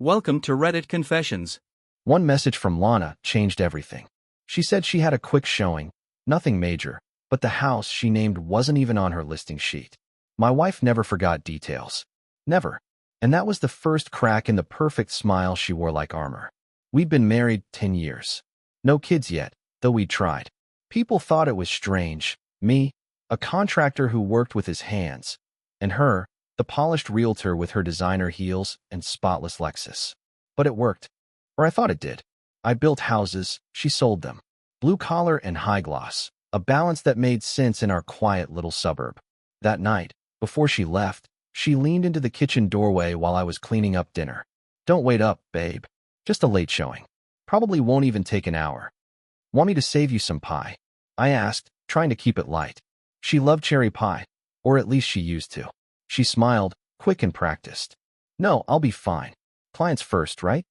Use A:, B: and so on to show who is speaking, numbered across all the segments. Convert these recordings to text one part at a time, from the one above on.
A: Welcome to Reddit Confessions.
B: One message from Lana changed everything. She said she had a quick showing, nothing major, but the house she named wasn't even on her listing sheet. My wife never forgot details. Never. And that was the first crack in the perfect smile she wore like armor. We'd been married 10 years. No kids yet, though we'd tried. People thought it was strange. Me, a contractor who worked with his hands, and her, the polished realtor with her designer heels and spotless Lexus. But it worked. Or I thought it did. I built houses, she sold them. Blue collar and high gloss, a balance that made sense in our quiet little suburb. That night, before she left, she leaned into the kitchen doorway while I was cleaning up dinner. "Don't wait up, babe. Just a late showing. Probably won't even take an hour. Want me to save you some pie?" I asked, trying to keep it light. She loved cherry pie, or at least she used to. She smiled, quick and practiced. "No, I'll be fine. Clients first, right?"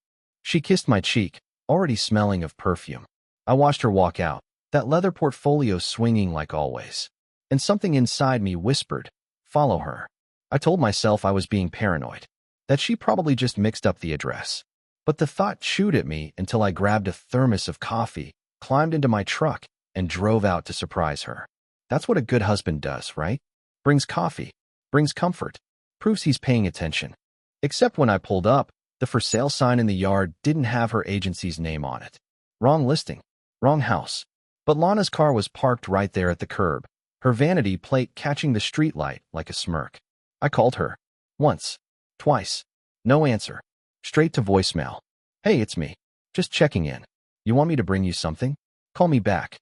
B: She kissed my cheek, already smelling of perfume. I watched her walk out, that leather portfolio swinging like always. And something inside me whispered, "Follow her." I told myself I was being paranoid, that she probably just mixed up the address. But the thought chewed at me until I grabbed a thermos of coffee, climbed into my truck, and drove out to surprise her. That's what a good husband does, right? Brings coffee, brings comfort, proves he's paying attention. Except when I pulled up, the for sale sign in the yard didn't have her agency's name on it. Wrong listing, wrong house. But Lana's car was parked right there at the curb, her vanity plate catching the streetlight like a smirk. I called her. Once. Twice. No answer. Straight to voicemail. "Hey, it's me. Just checking in. You want me to bring you something? Call me back."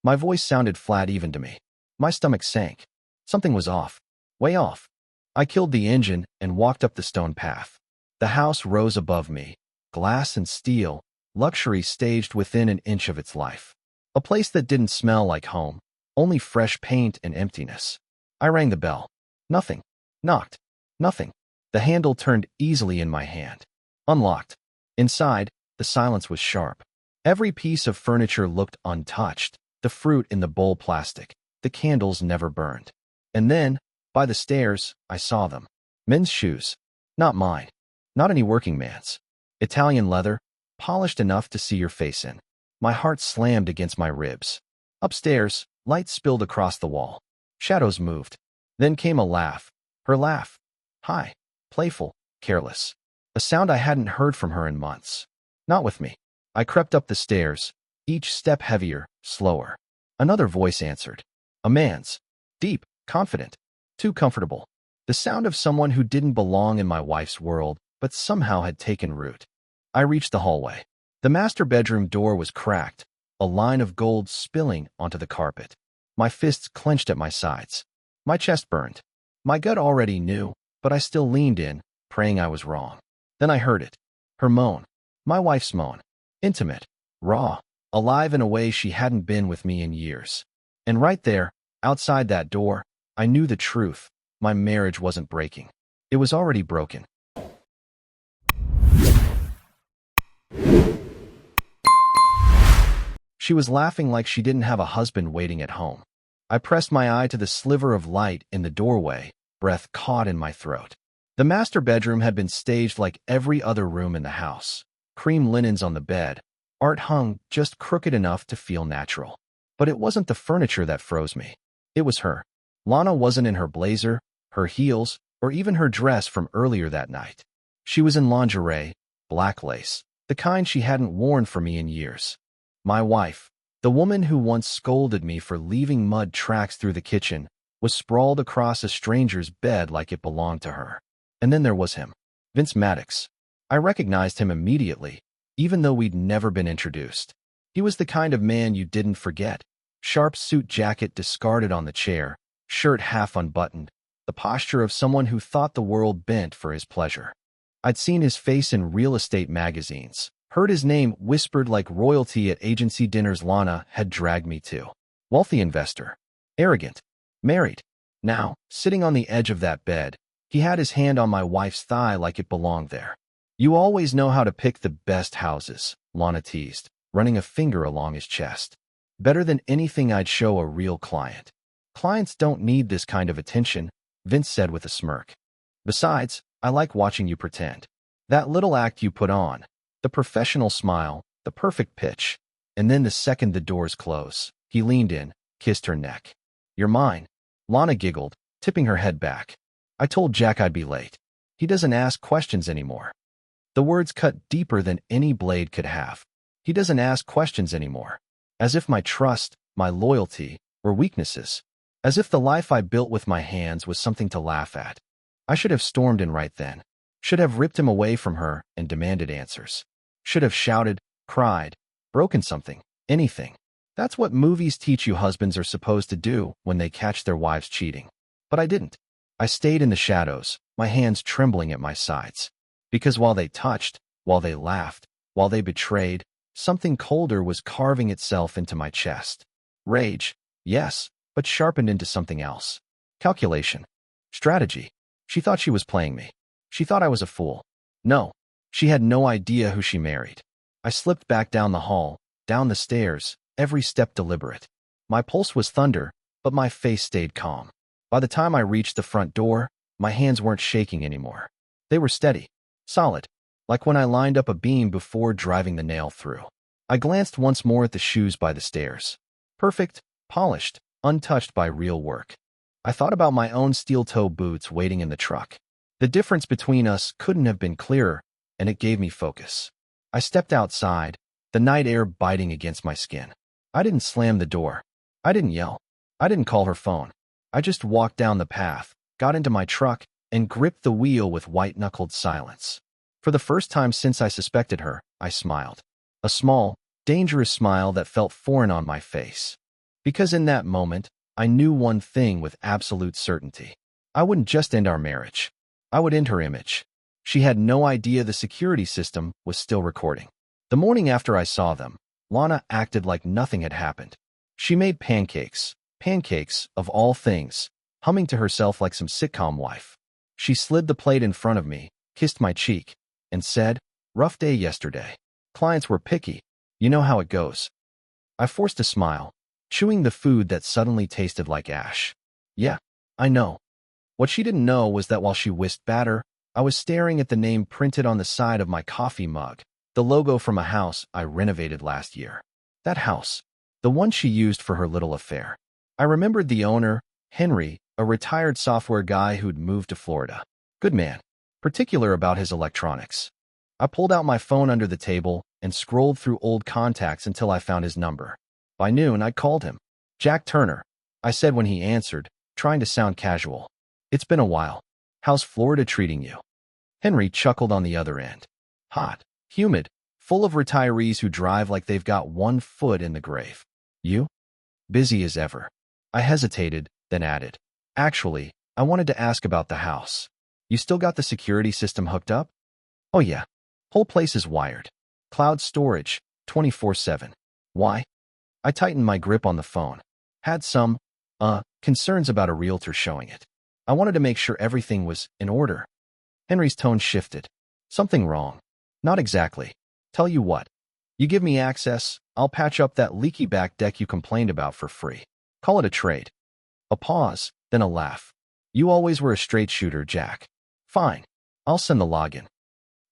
B: My voice sounded flat even to me. My stomach sank. Something was off. Way off. I killed the engine and walked up the stone path. The house rose above me, glass and steel, luxury staged within an inch of its life. A place that didn't smell like home, only fresh paint and emptiness. I rang the bell. Nothing. Knocked. Nothing. The handle turned easily in my hand. Unlocked. Inside, the silence was sharp. Every piece of furniture looked untouched, the fruit in the bowl plastic, the candles never burned. And then, by the stairs, I saw them. Men's shoes. Not mine. Not any working man's. Italian leather, polished enough to see your face in. My heart slammed against my ribs. Upstairs, light spilled across the wall. Shadows moved. Then came a laugh. Her laugh. High, playful, careless. A sound I hadn't heard from her in months. Not with me. I crept up the stairs, each step heavier, slower. Another voice answered. A man's. Deep, confident. Too comfortable. The sound of someone who didn't belong in my wife's world, but somehow had taken root. I reached the hallway. The master bedroom door was cracked, a line of gold spilling onto the carpet. My fists clenched at my sides. My chest burned. My gut already knew, but I still leaned in, praying I was wrong. Then I heard it. Her moan. My wife's moan. Intimate. Raw. Alive in a way she hadn't been with me in years. And right there, outside that door, I knew the truth. My marriage wasn't breaking. It was already broken. She was laughing like she didn't have a husband waiting at home. I pressed my eye to the sliver of light in the doorway, breath caught in my throat. The master bedroom had been staged like every other room in the house. Cream linens on the bed, art hung just crooked enough to feel natural. But it wasn't the furniture that froze me. It was her. Lana wasn't in her blazer, her heels, or even her dress from earlier that night. She was in lingerie, black lace, the kind she hadn't worn for me in years. My wife, the woman who once scolded me for leaving mud tracks through the kitchen, was sprawled across a stranger's bed like it belonged to her. And then there was him, Vince Maddox. I recognized him immediately, even though we'd never been introduced. He was the kind of man you didn't forget. Sharp suit jacket discarded on the chair, shirt half unbuttoned, the posture of someone who thought the world bent for his pleasure. I'd seen his face in real estate magazines, heard his name whispered like royalty at agency dinners Lana had dragged me to. Wealthy investor. Arrogant. Married. Now, sitting on the edge of that bed, he had his hand on my wife's thigh like it belonged there. "You always know how to pick the best houses," Lana teased, running a finger along his chest. "Better than anything I'd show a real client." "Clients don't need this kind of attention," Vince said with a smirk. "Besides, I like watching you pretend." That little act you put on, the professional smile, the perfect pitch. And then the second the doors close, he leaned in, kissed her neck. You're mine. Lana giggled, tipping her head back. I told Jack I'd be late. He doesn't ask questions anymore. The words cut deeper than any blade could have. He doesn't ask questions anymore. As if my trust, my loyalty, were weaknesses. As if the life I built with my hands was something to laugh at. I should have stormed in right then. Should have ripped him away from her and demanded answers. Should have shouted, cried, broken something, anything. That's what movies teach you husbands are supposed to do when they catch their wives cheating. But I didn't. I stayed in the shadows, my hands trembling at my sides. Because while they touched, while they laughed, while they betrayed, something colder was carving itself into my chest. Rage, yes, but sharpened into something else. Calculation. Strategy. She thought she was playing me. She thought I was a fool. No, she had no idea who she married. I slipped back down the hall, down the stairs, every step deliberate. My pulse was thunder, but my face stayed calm. By the time I reached the front door, my hands weren't shaking anymore. They were steady, solid, like when I lined up a beam before driving the nail through. I glanced once more at the shoes by the stairs. Perfect, polished, untouched by real work. I thought about my own steel-toe boots waiting in the truck. The difference between us couldn't have been clearer, and it gave me focus. I stepped outside, the night air biting against my skin. I didn't slam the door. I didn't yell. I didn't call her phone. I just walked down the path, got into my truck, and gripped the wheel with white-knuckled silence. For the first time since I suspected her, I smiled. A small, dangerous smile that felt foreign on my face. Because in that moment, I knew one thing with absolute certainty. I wouldn't just end our marriage. I would end her image. She had no idea the security system was still recording. The morning after I saw them, Lana acted like nothing had happened. She made pancakes of all things, humming to herself like some sitcom wife. She slid the plate in front of me, kissed my cheek, and said, "Rough day yesterday. Clients were picky. You know how it goes." I forced a smile, chewing the food that suddenly tasted like ash. Yeah, I know. What she didn't know was that while she whisked batter, I was staring at the name printed on the side of my coffee mug, the logo from a house I renovated last year. That house, the one she used for her little affair. I remembered the owner, Henry, a retired software guy who'd moved to Florida. Good man, particular about his electronics. I pulled out my phone under the table and scrolled through old contacts until I found his number. By noon, I called him. "Jack Turner," I said when he answered, trying to sound casual. "It's been a while. How's Florida treating you?" Henry chuckled on the other end. "Hot, humid, full of retirees who drive like they've got one foot in the grave. You?" "Busy as ever." I hesitated, then added, "Actually, I wanted to ask about the house. You still got the security system hooked up?" "Oh yeah. Whole place is wired. Cloud storage, 24/7. Why?" I tightened my grip on the phone. Had some, concerns about a realtor showing it. I wanted to make sure everything was in order. Henry's tone shifted. "Something wrong?" "Not exactly. Tell you what. You give me access, I'll patch up that leaky back deck you complained about for free. Call it a trade." A pause, then a laugh. "You always were a straight shooter, Jack. Fine. I'll send the login."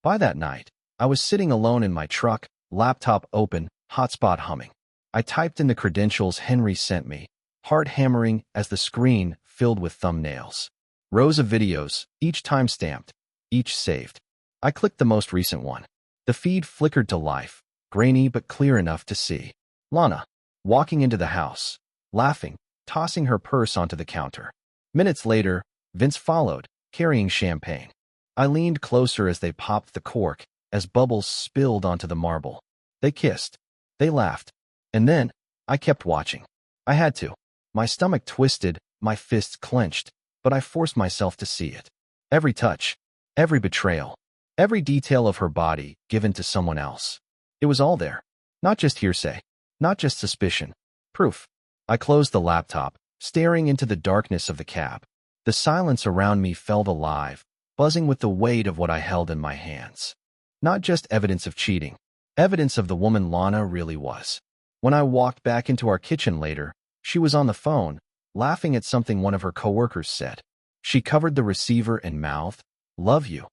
B: By that night, I was sitting alone in my truck, laptop open, hotspot humming. I typed in the credentials Henry sent me, heart hammering as the screen filled with thumbnails. Rows of videos, each time-stamped, each saved. I clicked the most recent one. The feed flickered to life, grainy but clear enough to see. Lana, walking into the house, laughing, tossing her purse onto the counter. Minutes later, Vince followed, carrying champagne. I leaned closer as they popped the cork, as bubbles spilled onto the marble. They kissed. They laughed. And then, I kept watching. I had to. My stomach twisted, my fists clenched, but I forced myself to see it. Every touch, every betrayal, every detail of her body given to someone else. It was all there. Not just hearsay, not just suspicion. Proof. I closed the laptop, staring into the darkness of the cab. The silence around me felt alive, buzzing with the weight of what I held in my hands. Not just evidence of cheating, evidence of the woman Lana really was. When I walked back into our kitchen later, she was on the phone, laughing at something one of her coworkers said. She covered the receiver and mouthed, "Love you,"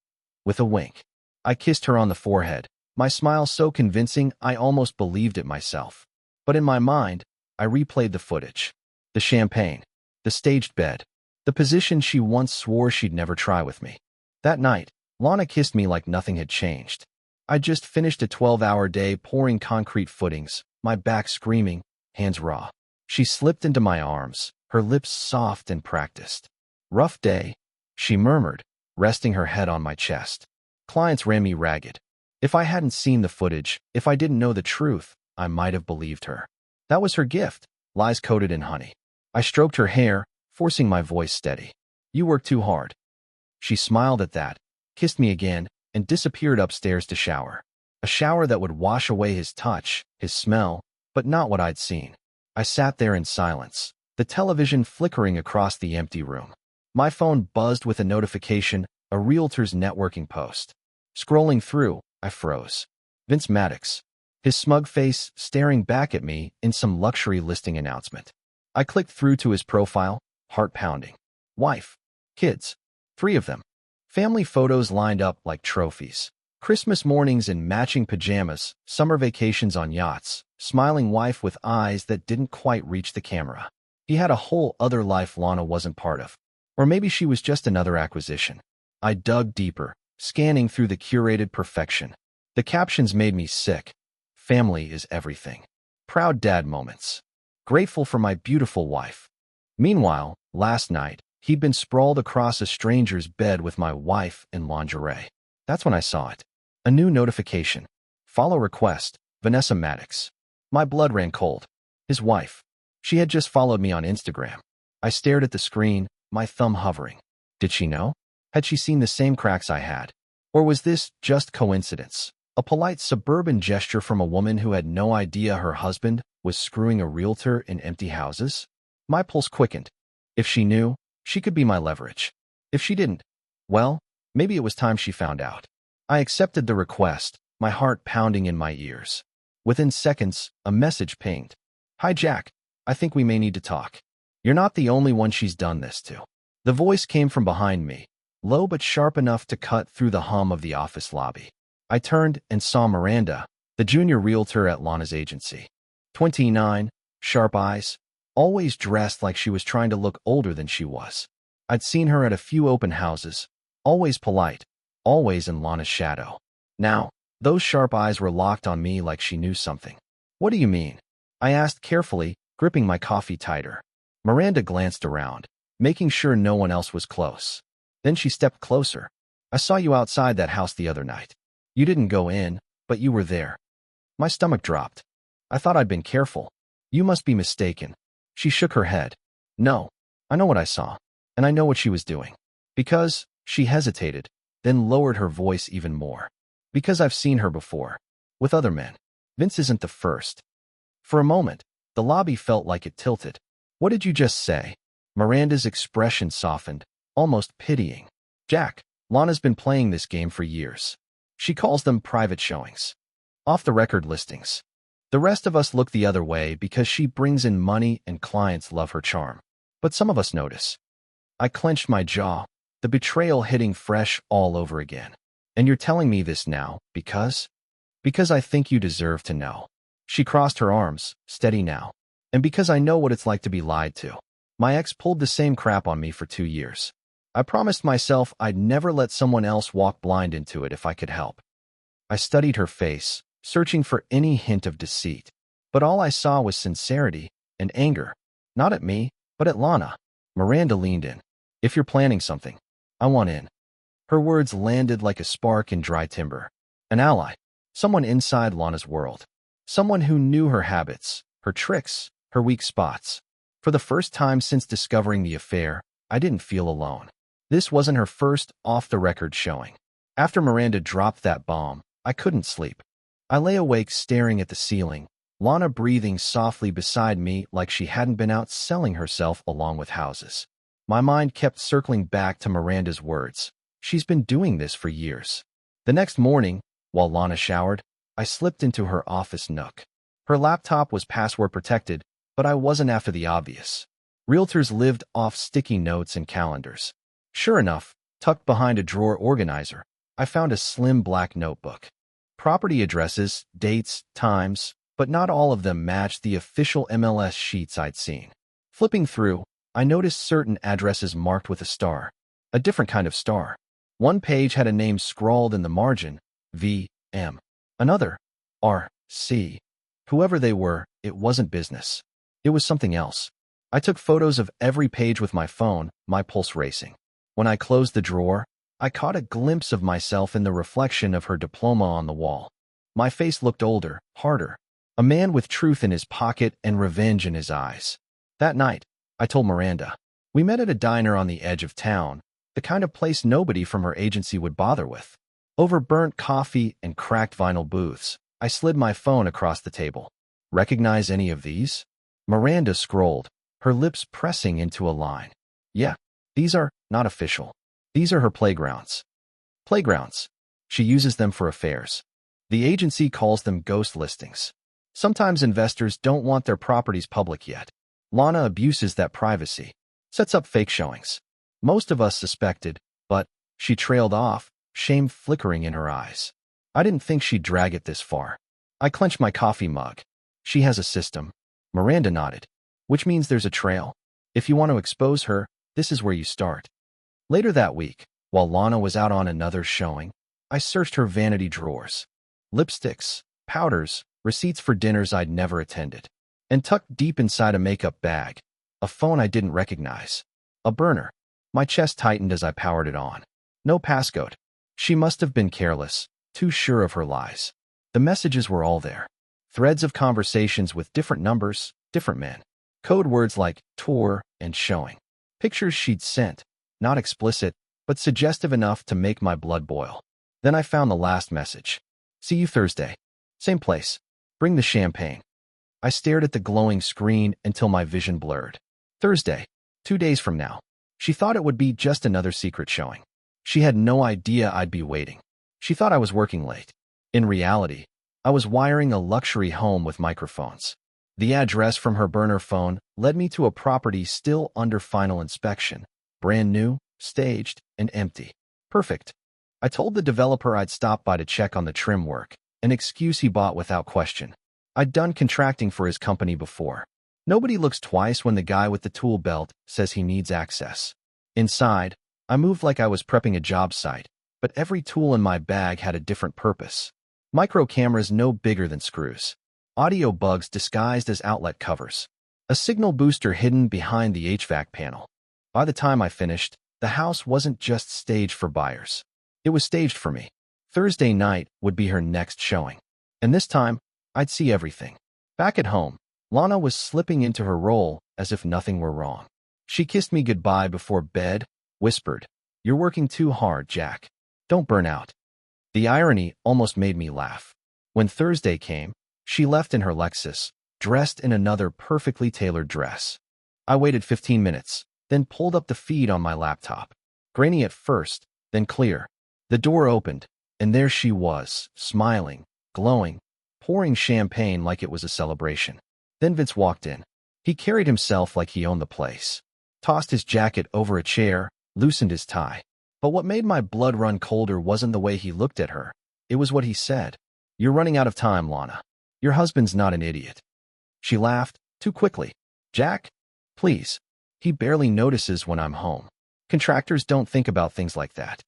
B: with a wink. I kissed her on the forehead, my smile so convincing I almost believed it myself. But in my mind, I replayed the footage. The champagne, the staged bed, the position she once swore she'd never try with me. That night, Lana kissed me like nothing had changed. I'd just finished a 12-hour day pouring concrete footings, my back screaming, hands raw. She slipped into my arms, her lips soft and practiced. "Rough day," she murmured, resting her head on my chest. Clients ran me ragged. If I hadn't seen the footage, if I didn't know the truth, I might have believed her. That was her gift, lies coated in honey. I stroked her hair, forcing my voice steady. "You work too hard." She smiled at that, kissed me again, and disappeared upstairs to shower. A shower that would wash away his touch, his smell, but not what I'd seen. I sat there in silence, the television flickering across the empty room. My phone buzzed with a notification, a realtor's networking post. Scrolling through, I froze. Vince Maddox. His smug face staring back at me in some luxury listing announcement. I clicked through to his profile, heart pounding. Wife. Kids. 3 of them. Family photos lined up like trophies. Christmas mornings in matching pajamas, summer vacations on yachts, smiling wife with eyes that didn't quite reach the camera. He had a whole other life Lana wasn't part of. Or maybe she was just another acquisition. I dug deeper, scanning through the curated perfection. The captions made me sick. Family is everything. Proud dad moments. Grateful for my beautiful wife. Meanwhile, last night, he'd been sprawled across a stranger's bed with my wife in lingerie. That's when I saw it. A new notification. Follow request, Vanessa Maddox. My blood ran cold. His wife. She had just followed me on Instagram. I stared at the screen, my thumb hovering. Did she know? Had she seen the same cracks I had? Or was this just coincidence? A polite suburban gesture from a woman who had no idea her husband was screwing a realtor in empty houses? My pulse quickened. If she knew, she could be my leverage. If she didn't, well, maybe it was time she found out. I accepted the request, my heart pounding in my ears. Within seconds, a message pinged. "Hi Jack, I think we may need to talk. You're not the only one she's done this to." The voice came from behind me, low but sharp enough to cut through the hum of the office lobby. I turned and saw Miranda, the junior realtor at Lana's agency. 29, sharp eyes, always dressed like she was trying to look older than she was. I'd seen her at a few open houses, always polite, always in Lana's shadow. Now, those sharp eyes were locked on me like she knew something. "What do you mean?" I asked carefully, gripping my coffee tighter. Miranda glanced around, making sure no one else was close. Then she stepped closer. "I saw you outside that house the other night. You didn't go in, but you were there." My stomach dropped. I thought I'd been careful. "You must be mistaken." She shook her head. "No, I know what I saw, and I know what she was doing. Because," she hesitated, then lowered her voice even more. "Because I've seen her before. With other men. Vince isn't the first." For a moment, the lobby felt like it tilted. "What did you just say?" Miranda's expression softened, almost pitying. "Jack, Lana's been playing this game for years. She calls them private showings. Off-the-record listings. The rest of us look the other way because she brings in money and clients love her charm. But some of us notice." I clenched my jaw, the betrayal hitting fresh all over again. "And you're telling me this now, because?" "Because I think you deserve to know." She crossed her arms, steady now. "And because I know what it's like to be lied to. My ex pulled the same crap on me for 2 years. I promised myself I'd never let someone else walk blind into it if I could help." I studied her face, searching for any hint of deceit. But all I saw was sincerity and anger. Not at me, but at Lana. Miranda leaned in. "If you're planning something, I want in." Her words landed like a spark in dry timber. An ally. Someone inside Lana's world. Someone who knew her habits, her tricks, her weak spots. For the first time since discovering the affair, I didn't feel alone. This wasn't her first off-the-record showing. After Miranda dropped that bomb, I couldn't sleep. I lay awake staring at the ceiling, Lana breathing softly beside me like she hadn't been out selling herself along with houses. My mind kept circling back to Miranda's words. She's been doing this for years. The next morning, while Lana showered, I slipped into her office nook. Her laptop was password protected, but I wasn't after the obvious. Realtors lived off sticky notes and calendars. Sure enough, tucked behind a drawer organizer, I found a slim black notebook. Property addresses, dates, times, but not all of them matched the official MLS sheets I'd seen. Flipping through, I noticed certain addresses marked with a star, a different kind of star. One page had a name scrawled in the margin, V.M. Another, R.C. Whoever they were, it wasn't business. It was something else. I took photos of every page with my phone, my pulse racing. When I closed the drawer, I caught a glimpse of myself in the reflection of her diploma on the wall. My face looked older, harder. A man with truth in his pocket and revenge in his eyes. That night, I told Miranda. We met at a diner on the edge of town, the kind of place nobody from her agency would bother with. Over burnt coffee and cracked vinyl booths, I slid my phone across the table. Recognize any of these? Miranda scrolled, her lips pressing into a line. Yeah, these are not official. These are her playgrounds. Playgrounds. She uses them for affairs. The agency calls them ghost listings. Sometimes investors don't want their properties public yet. Lana abuses that privacy, sets up fake showings. Most of us suspected, but she trailed off, shame flickering in her eyes. I didn't think she'd drag it this far. I clenched my coffee mug. She has a system. Miranda nodded. Which means there's a trail. If you want to expose her, this is where you start. Later that week, while Lana was out on another showing, I searched her vanity drawers. Lipsticks, powders, receipts for dinners I'd never attended. And tucked deep inside a makeup bag, a phone I didn't recognize. A burner. My chest tightened as I powered it on. No passcode. She must have been careless, too sure of her lies. The messages were all there. Threads of conversations with different numbers, different men. Code words like tour and showing. Pictures she'd sent, not explicit, but suggestive enough to make my blood boil. Then I found the last message. See you Thursday. Same place. Bring the champagne. I stared at the glowing screen until my vision blurred. Thursday, 2 days from now. She thought it would be just another secret showing. She had no idea I'd be waiting. She thought I was working late. In reality, I was wiring a luxury home with microphones. The address from her burner phone led me to a property still under final inspection. Brand new, staged, and empty. Perfect. I told the developer I'd stop by to check on the trim work, an excuse he bought without question. I'd done contracting for his company before. Nobody looks twice when the guy with the tool belt says he needs access. Inside, I moved like I was prepping a job site, but every tool in my bag had a different purpose. Micro cameras no bigger than screws. Audio bugs disguised as outlet covers. A signal booster hidden behind the HVAC panel. By the time I finished, the house wasn't just staged for buyers. It was staged for me. Thursday night would be her next showing. And this time, I'd see everything. Back at home, Lana was slipping into her role as if nothing were wrong. She kissed me goodbye before bed, whispered, "You're working too hard, Jack. Don't burn out." The irony almost made me laugh. When Thursday came, she left in her Lexus, dressed in another perfectly tailored dress. I waited 15 minutes, then pulled up the feed on my laptop. Grainy at first, then clear. The door opened, and there she was, smiling, glowing, pouring champagne like it was a celebration. Then Vince walked in. He carried himself like he owned the place. Tossed his jacket over a chair, loosened his tie. But what made my blood run colder wasn't the way he looked at her. It was what he said. "You're running out of time, Lana. Your husband's not an idiot." She laughed, too quickly. "Jack? Please. He barely notices when I'm home. Contractors don't think about things like that."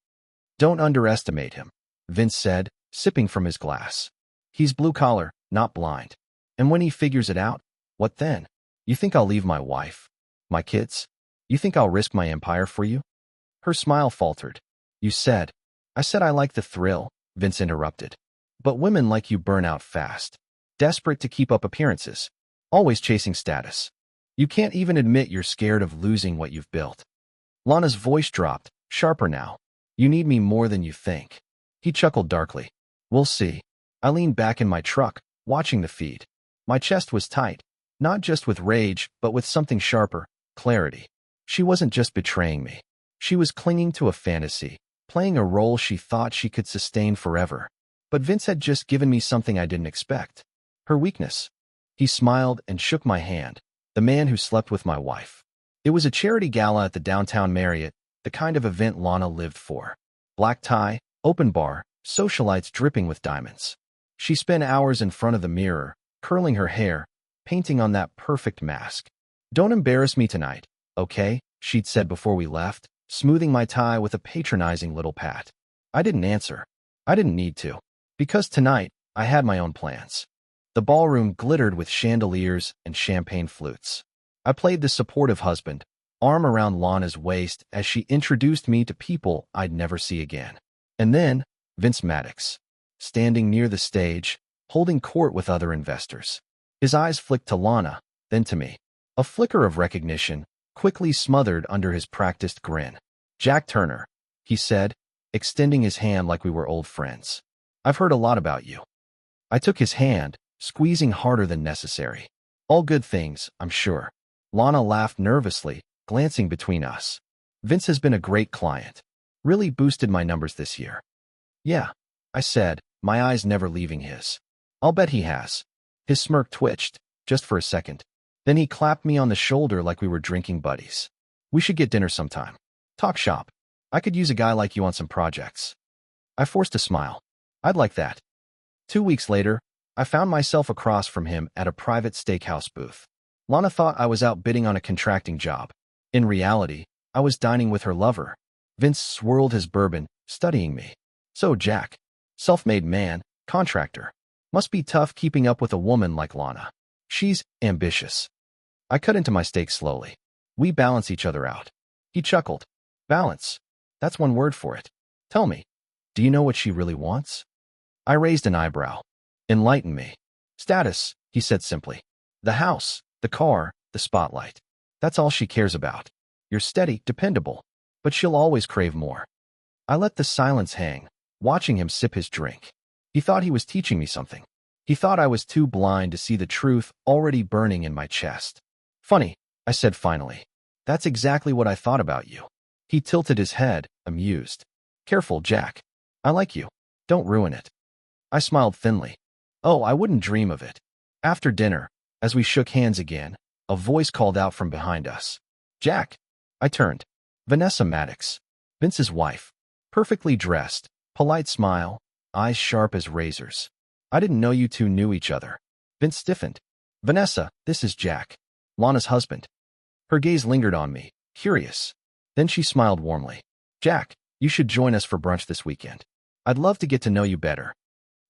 B: "Don't underestimate him," Vince said, sipping from his glass. "He's blue-collar, not blind. And when he figures it out, what then? You think I'll leave my wife? My kids? You think I'll risk my empire for you?" Her smile faltered. "You said." "I said I like the thrill," Vince interrupted. "But women like you burn out fast. Desperate to keep up appearances. Always chasing status. You can't even admit you're scared of losing what you've built." Lana's voice dropped, sharper now. "You need me more than you think." He chuckled darkly. "We'll see." I leaned back in my truck, watching the feed. My chest was tight, not just with rage, but with something sharper, clarity. She wasn't just betraying me. She was clinging to a fantasy, playing a role she thought she could sustain forever. But Vince had just given me something I didn't expect. Her weakness. He smiled and shook my hand. The man who slept with my wife. It was a charity gala at the downtown Marriott, the kind of event Lana lived for. Black tie, Open bar, socialites dripping with diamonds. She spent hours in front of the mirror, curling her hair, painting on that perfect mask. "Don't embarrass me tonight, okay?" she'd said before we left, smoothing my tie with a patronizing little pat. I didn't answer. I didn't need to. Because tonight, I had my own plans. The ballroom glittered with chandeliers and champagne flutes. I played the supportive husband, arm around Lana's waist as she introduced me to people I'd never see again. And then, Vince Maddox, standing near the stage, holding court with other investors. His eyes flicked to Lana, then to me. A flicker of recognition, quickly smothered under his practiced grin. "Jack Turner," he said, extending his hand like we were old friends. "I've heard a lot about you." I took his hand, squeezing harder than necessary. "All good things, I'm sure." Lana laughed nervously, glancing between us. "Vince has been a great client. Really boosted my numbers this year." "Yeah," I said, my eyes never leaving his. "I'll bet he has." His smirk twitched, just for a second. Then he clapped me on the shoulder like we were drinking buddies. "We should get dinner sometime. Talk shop. I could use a guy like you on some projects." I forced a smile. "I'd like that." 2 weeks later, I found myself across from him at a private steakhouse booth. Lana thought I was out bidding on a contracting job. In reality, I was dining with her lover. Vince swirled his bourbon, studying me. "So, Jack, self-made man, contractor. Must be tough keeping up with a woman like Lana. She's ambitious." I cut into my steak slowly. "We balance each other out." He chuckled. "Balance? That's one word for it. Tell me, do you know what she really wants?" I raised an eyebrow. "Enlighten me." "Status," he said simply. "The house, the car, the spotlight. That's all she cares about. You're steady, dependable, but she'll always crave more." I let the silence hang, watching him sip his drink. He thought he was teaching me something. He thought I was too blind to see the truth already burning in my chest. "Funny," I said finally. "That's exactly what I thought about you." He tilted his head, amused. "Careful, Jack. I like you. Don't ruin it." I smiled thinly. "Oh, I wouldn't dream of it." After dinner, as we shook hands again, a voice called out from behind us. "Jack." I turned. Vanessa Maddox, Vince's wife. Perfectly dressed, polite smile, eyes sharp as razors. "I didn't know you two knew each other." Vince stiffened. "Vanessa, this is Jack, Lana's husband." Her gaze lingered on me, curious. Then she smiled warmly. "Jack, you should join us for brunch this weekend. I'd love to get to know you better."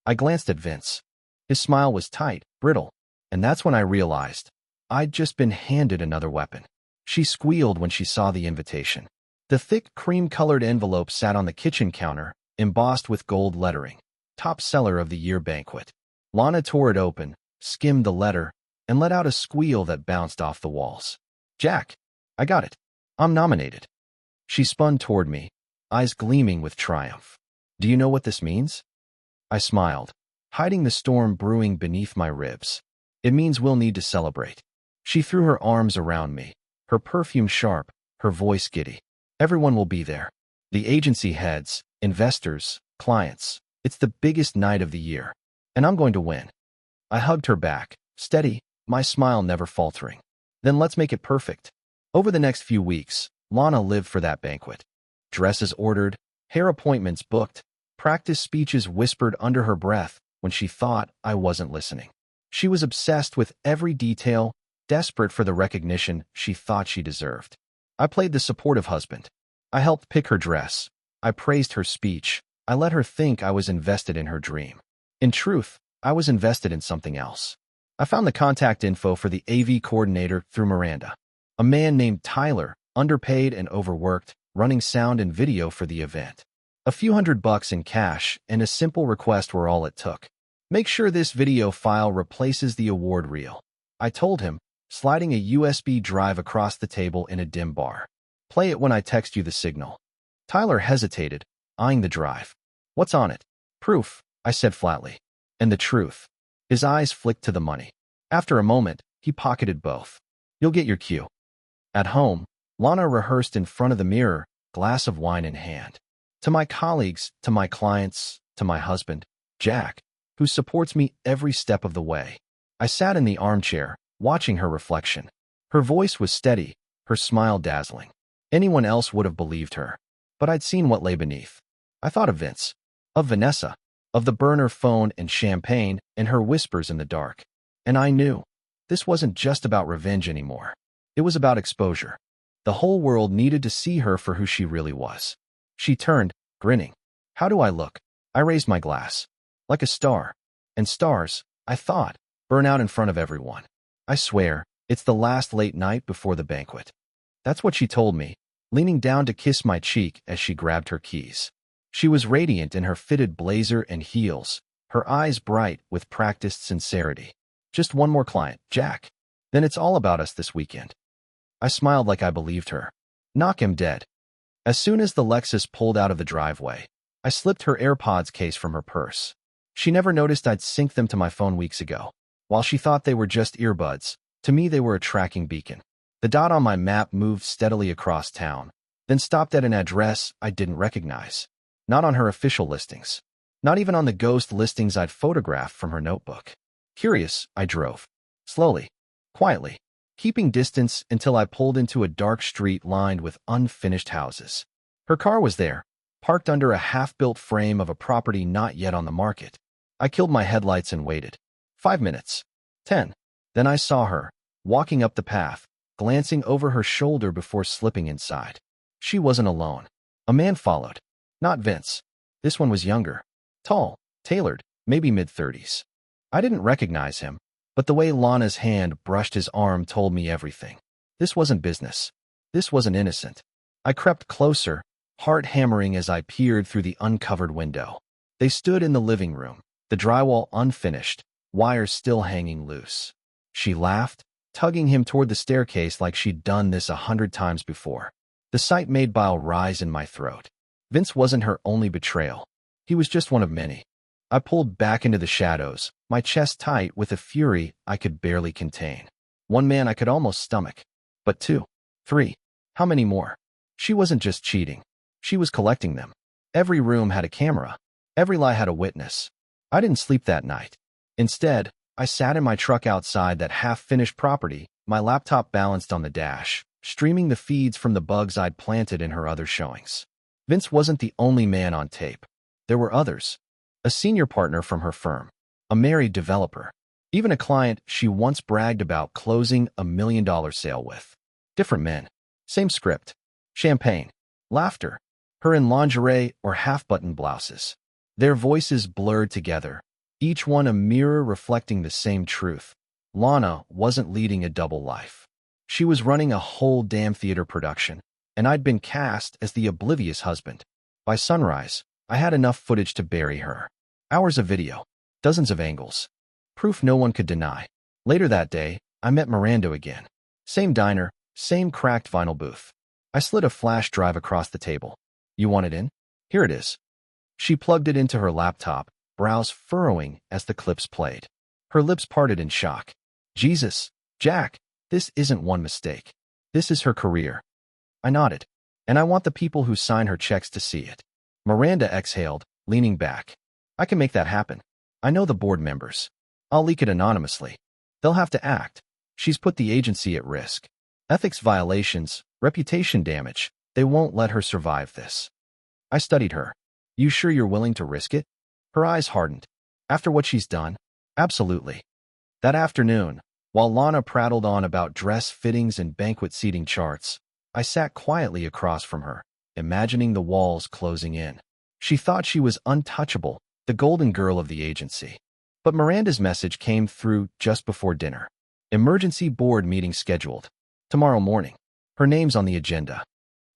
B: I glanced at Vince. His smile was tight, brittle, and that's when I realized I'd just been handed another weapon. She squealed when she saw the invitation. The thick, cream-colored envelope sat on the kitchen counter, embossed with gold lettering. "Top seller of the year banquet." Lana tore it open, skimmed the letter, and let out a squeal that bounced off the walls. "Jack, I got it. I'm nominated." She spun toward me, eyes gleaming with triumph. "Do you know what this means?" I smiled, hiding the storm brewing beneath my ribs. "It means we'll need to celebrate." She threw her arms around me, her perfume sharp, her voice giddy. "Everyone will be there. The agency heads, investors, clients. It's the biggest night of the year. And I'm going to win." I hugged her back, steady, my smile never faltering. "Then let's make it perfect." Over the next few weeks, Lana lived for that banquet. Dresses ordered, hair appointments booked, practice speeches whispered under her breath when she thought I wasn't listening. She was obsessed with every detail, desperate for the recognition she thought she deserved. I played the supportive husband. I helped pick her dress. I praised her speech. I let her think I was invested in her dream. In truth, I was invested in something else. I found the contact info for the AV coordinator through Miranda. A man named Tyler, underpaid and overworked, running sound and video for the event. A few $100 in cash and a simple request were all it took. "Make sure this video file replaces the award reel," I told him, sliding a USB drive across the table in a dim bar. "Play it when I text you the signal." Tyler hesitated, eyeing the drive. "What's on it?" "Proof," I said flatly. "And the truth." His eyes flicked to the money. After a moment, he pocketed both. "You'll get your cue." At home, Lana rehearsed in front of the mirror, glass of wine in hand. To my colleagues, to my clients, to my husband, Jack, who supports me every step of the way. I sat in the armchair, watching her reflection. Her voice was steady, her smile dazzling. Anyone else would have believed her, but I'd seen what lay beneath. I thought of Vince. Of Vanessa, of the burner phone and champagne and her whispers in the dark. And I knew this wasn't just about revenge anymore. It was about exposure. The whole world needed to see her for who she really was. She turned, grinning. How do I look? I raised my glass. Like a star. And stars, I thought, burn out in front of everyone. I swear, it's the last late night before the banquet. That's what she told me, leaning down to kiss my cheek as she grabbed her keys. She was radiant in her fitted blazer and heels, her eyes bright with practiced sincerity. Just one more client, Jack. Then it's all about us this weekend. I smiled like I believed her. Knock him dead. As soon as the Lexus pulled out of the driveway, I slipped her AirPods case from her purse. She never noticed I'd synced them to my phone weeks ago. While she thought they were just earbuds, to me they were a tracking beacon. The dot on my map moved steadily across town, then stopped at an address I didn't recognize. Not on her official listings. Not even on the ghost listings I'd photographed from her notebook. Curious, I drove. Slowly. Quietly. Keeping distance until I pulled into a dark street lined with unfinished houses. Her car was there, parked under a half-built frame of a property not yet on the market. I killed my headlights and waited. 5 minutes. 10. Then I saw her, walking up the path, glancing over her shoulder before slipping inside. She wasn't alone. A man followed. Not Vince. This one was younger. Tall, tailored, maybe mid-30s. I didn't recognize him, but the way Lana's hand brushed his arm told me everything. This wasn't business. This wasn't innocent. I crept closer, heart hammering as I peered through the uncovered window. They stood in the living room, the drywall unfinished, wires still hanging loose. She laughed, tugging him toward the staircase like she'd done this 100 times before. The sight made bile rise in my throat. Vince wasn't her only betrayal. He was just one of many. I pulled back into the shadows, my chest tight with a fury I could barely contain. One man I could almost stomach. But 2, 3, how many more? She wasn't just cheating. She was collecting them. Every room had a camera. Every lie had a witness. I didn't sleep that night. Instead, I sat in my truck outside that half-finished property, my laptop balanced on the dash, streaming the feeds from the bugs I'd planted in her other showings. Vince wasn't the only man on tape. There were others. A senior partner from her firm. A married developer. Even a client she once bragged about closing a $1 million sale with. Different men. Same script. Champagne. Laughter. Her in lingerie or half-button blouses. Their voices blurred together, each one a mirror reflecting the same truth. Lana wasn't leading a double life. She was running a whole damn theater production, and I'd been cast as the oblivious husband. By sunrise, I had enough footage to bury her. Hours of video. Dozens of angles. Proof no one could deny. Later that day, I met Miranda again. Same diner, same cracked vinyl booth. I slid a flash drive across the table. You want it in? Here it is. She plugged it into her laptop, brows furrowing as the clips played. Her lips parted in shock. Jesus, Jack, this isn't one mistake. This is her career. I nodded. And I want the people who sign her checks to see it. Miranda exhaled, leaning back. I can make that happen. I know the board members. I'll leak it anonymously. They'll have to act. She's put the agency at risk. Ethics violations, reputation damage. They won't let her survive this. I studied her. You sure you're willing to risk it? Her eyes hardened. After what she's done? Absolutely. That afternoon, while Lana prattled on about dress fittings and banquet seating charts, I sat quietly across from her, imagining the walls closing in. She thought she was untouchable, the golden girl of the agency. But Miranda's message came through just before dinner. Emergency board meeting scheduled. Tomorrow morning. Her name's on the agenda.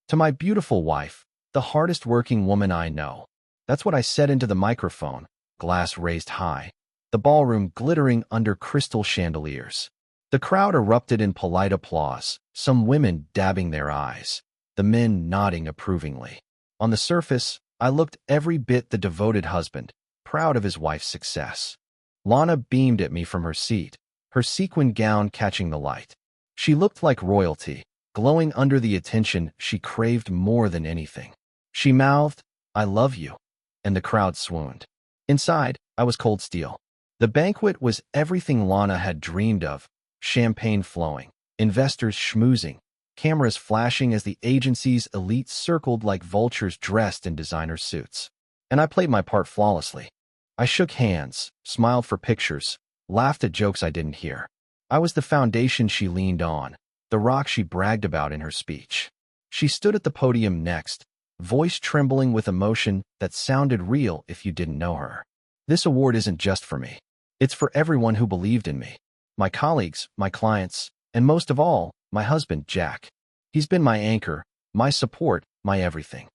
B: To my beautiful wife, the hardest working woman I know. That's what I said into the microphone, glass raised high. The ballroom glittering under crystal chandeliers. The crowd erupted in polite applause, some women dabbing their eyes, the men nodding approvingly. On the surface, I looked every bit the devoted husband, proud of his wife's success. Lana beamed at me from her seat, her sequin gown catching the light. She looked like royalty, glowing under the attention she craved more than anything. She mouthed, "I love you," and the crowd swooned. Inside, I was cold steel. The banquet was everything Lana had dreamed of, champagne flowing, investors schmoozing, cameras flashing as the agency's elite circled like vultures dressed in designer suits. and I played my part flawlessly. I shook hands, smiled for pictures, laughed at jokes I didn't hear. I was the foundation she leaned on, the rock she bragged about in her speech. She stood at the podium next, voice trembling with emotion that sounded real if you didn't know her. This award isn't just for me. It's for everyone who believed in me. My colleagues, my clients, and most of all, my husband, Jack. He's been my anchor, my support, my everything.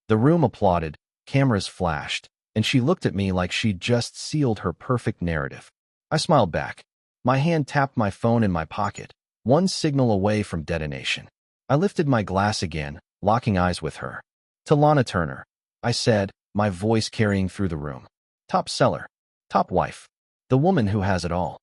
B: The room applauded, cameras flashed, and she looked at me like she'd just sealed her perfect narrative. I smiled back. My hand tapped my phone in my pocket, one signal away from detonation. I lifted my glass again, locking eyes with her. To Lana Turner, I said, my voice carrying through the room. Top seller, top wife, the woman who has it all.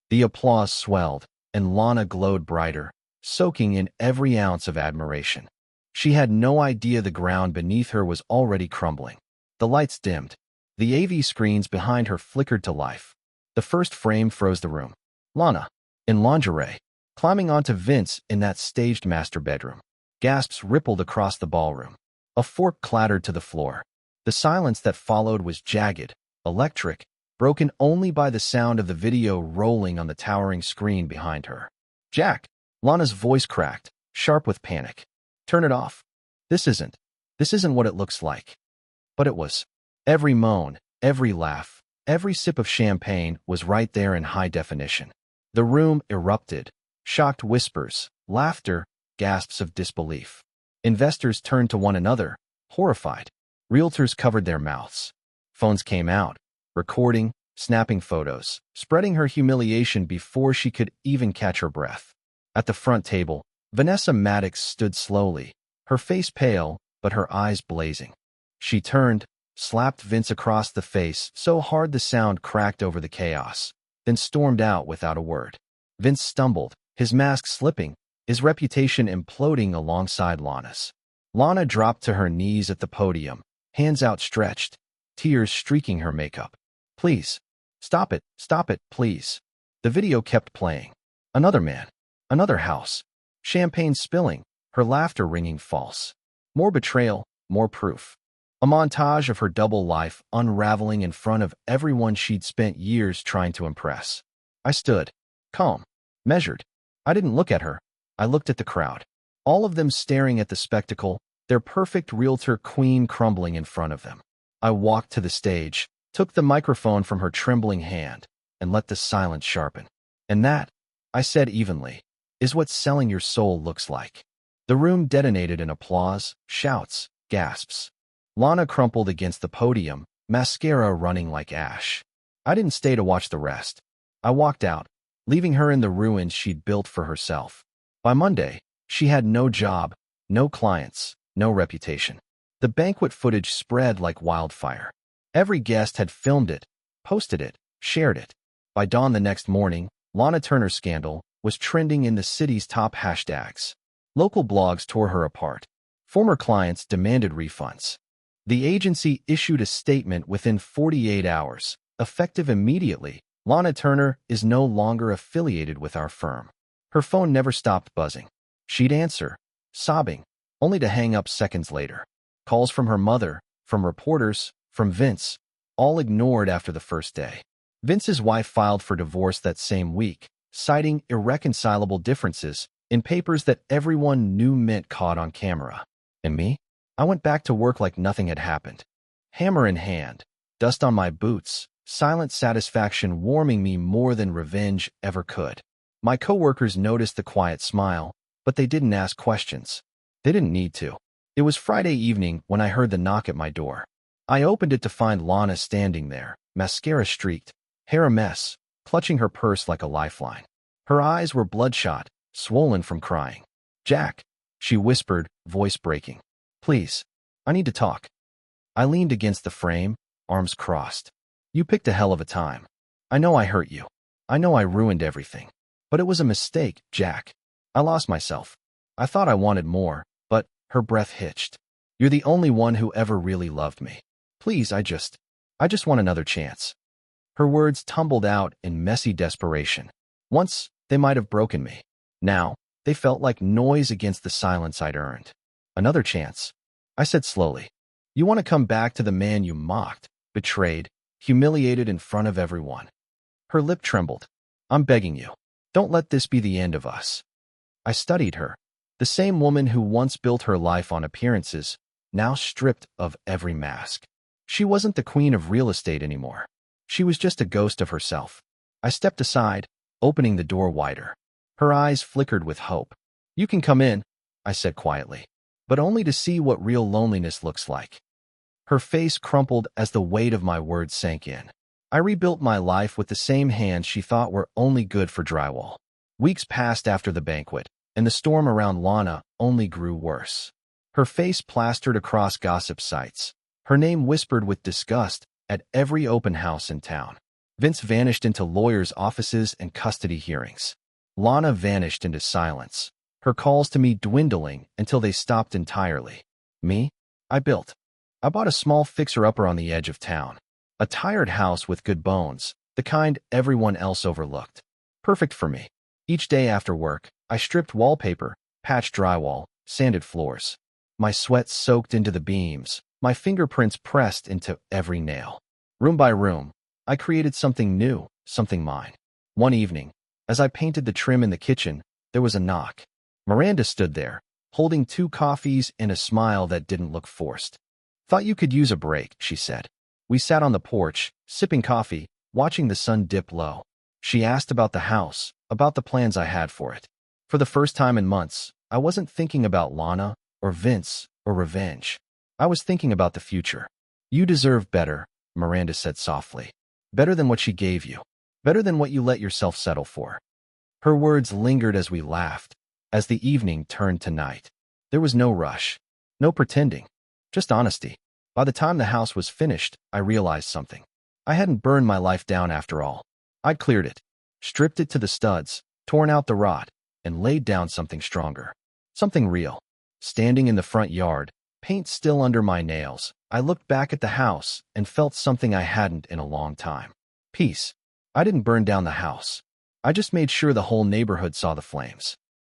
B: The applause swelled, and Lana glowed brighter, soaking in every ounce of admiration. She had no idea the ground beneath her was already crumbling. The lights dimmed. The AV screens behind her flickered to life. The first frame froze the room. Lana, in lingerie, climbing onto Vince in that staged master bedroom. Gasps rippled across the ballroom. A fork clattered to the floor. The silence that followed was jagged, electric, broken only by the sound of the video rolling on the towering screen behind her. Jack, Lana's voice cracked, sharp with panic. Turn it off. This isn't what it looks like. But it was. Every moan, every laugh, every sip of champagne was right there in high definition. The room erupted. Shocked whispers, laughter, gasps of disbelief. Investors turned to one another, horrified. Realtors covered their mouths. Phones came out, recording, snapping photos, spreading her humiliation before she could even catch her breath. At the front table, Vanessa Maddox stood slowly, her face pale, but her eyes blazing. She turned, slapped Vince across the face so hard the sound cracked over the chaos, then stormed out without a word. Vince stumbled, his mask slipping, his reputation imploding alongside Lana's. Lana dropped to her knees at the podium, hands outstretched, tears streaking her makeup. Please, stop it, please. The video kept playing. Another man, another house, champagne spilling, her laughter ringing false. More betrayal, more proof. A montage of her double life unraveling in front of everyone she'd spent years trying to impress. I stood, calm, measured. I didn't look at her. I looked at the crowd. All of them staring at the spectacle, their perfect realtor queen crumbling in front of them. I walked to the stage, took the microphone from her trembling hand, and let the silence sharpen. And that, I said evenly, is what selling your soul looks like. The room detonated in applause, shouts, gasps. Lana crumpled against the podium, mascara running like ash. I didn't stay to watch the rest. I walked out, leaving her in the ruins she'd built for herself. By Monday, she had no job, no clients, no reputation. The banquet footage spread like wildfire. Every guest had filmed it, posted it, shared it. By dawn the next morning, Lana Turner's scandal was trending in the city's top hashtags. Local blogs tore her apart. Former clients demanded refunds. The agency issued a statement within 48 hours, effective immediately. Lana Turner is no longer affiliated with our firm. Her phone never stopped buzzing. She'd answer, sobbing, only to hang up seconds later. Calls from her mother, from reporters, from Vince, all ignored after the first day. Vince's wife filed for divorce that same week, citing irreconcilable differences in papers that everyone knew meant caught on camera. And me? I went back to work like nothing had happened. Hammer in hand, dust on my boots, silent satisfaction warming me more than revenge ever could. My coworkers noticed the quiet smile, but they didn't ask questions. They didn't need to. It was Friday evening when I heard the knock at my door. I opened it to find Lana standing there, mascara streaked, hair a mess, clutching her purse like a lifeline. Her eyes were bloodshot, swollen from crying. Jack, she whispered, voice breaking. Please, I need to talk. I leaned against the frame, arms crossed. You picked a hell of a time. I know I hurt you. I know I ruined everything. But it was a mistake, Jack. I lost myself. I thought I wanted more, but her breath hitched. You're the only one who ever really loved me. Please, I just want another chance. Her words tumbled out in messy desperation. Once, they might have broken me. Now, they felt like noise against the silence I'd earned. Another chance, I said slowly. You want to come back to the man you mocked, betrayed, humiliated in front of everyone. Her lip trembled. I'm begging you. Don't let this be the end of us. I studied her. The same woman who once built her life on appearances, now stripped of every mask. She wasn't the queen of real estate anymore. She was just a ghost of herself. I stepped aside, opening the door wider. Her eyes flickered with hope. You can come in, I said quietly, but only to see what real loneliness looks like. Her face crumpled as the weight of my words sank in. I rebuilt my life with the same hands she thought were only good for drywall. Weeks passed after the banquet, and the storm around Lana only grew worse. Her face plastered across gossip sites. Her name whispered with disgust at every open house in town. Vince vanished into lawyers' offices and custody hearings. Lana vanished into silence, her calls to me dwindling until they stopped entirely. Me? I built. I bought a small fixer-upper on the edge of town. A tired house with good bones, the kind everyone else overlooked. Perfect for me. Each day after work, I stripped wallpaper, patched drywall, sanded floors. My sweat soaked into the beams, my fingerprints pressed into every nail. Room by room, I created something new, something mine. One evening, as I painted the trim in the kitchen, there was a knock. Miranda stood there, holding 2 coffees and a smile that didn't look forced. Thought you could use a break, she said. We sat on the porch, sipping coffee, watching the sun dip low. She asked about the house, about the plans I had for it. For the first time in months, I wasn't thinking about Lana, or Vince, or revenge. I was thinking about the future. You deserve better, Miranda said softly. Better than what she gave you. Better than what you let yourself settle for. Her words lingered as we laughed, as the evening turned to night. There was no rush, no pretending, just honesty. By the time the house was finished, I realized something. I hadn't burned my life down after all. I'd cleared it, stripped it to the studs, torn out the rot, and laid down something stronger. Something real. Standing in the front yard, paint still under my nails, I looked back at the house and felt something I hadn't in a long time. Peace. I didn't burn down the house. I just made sure the whole neighborhood saw the flames.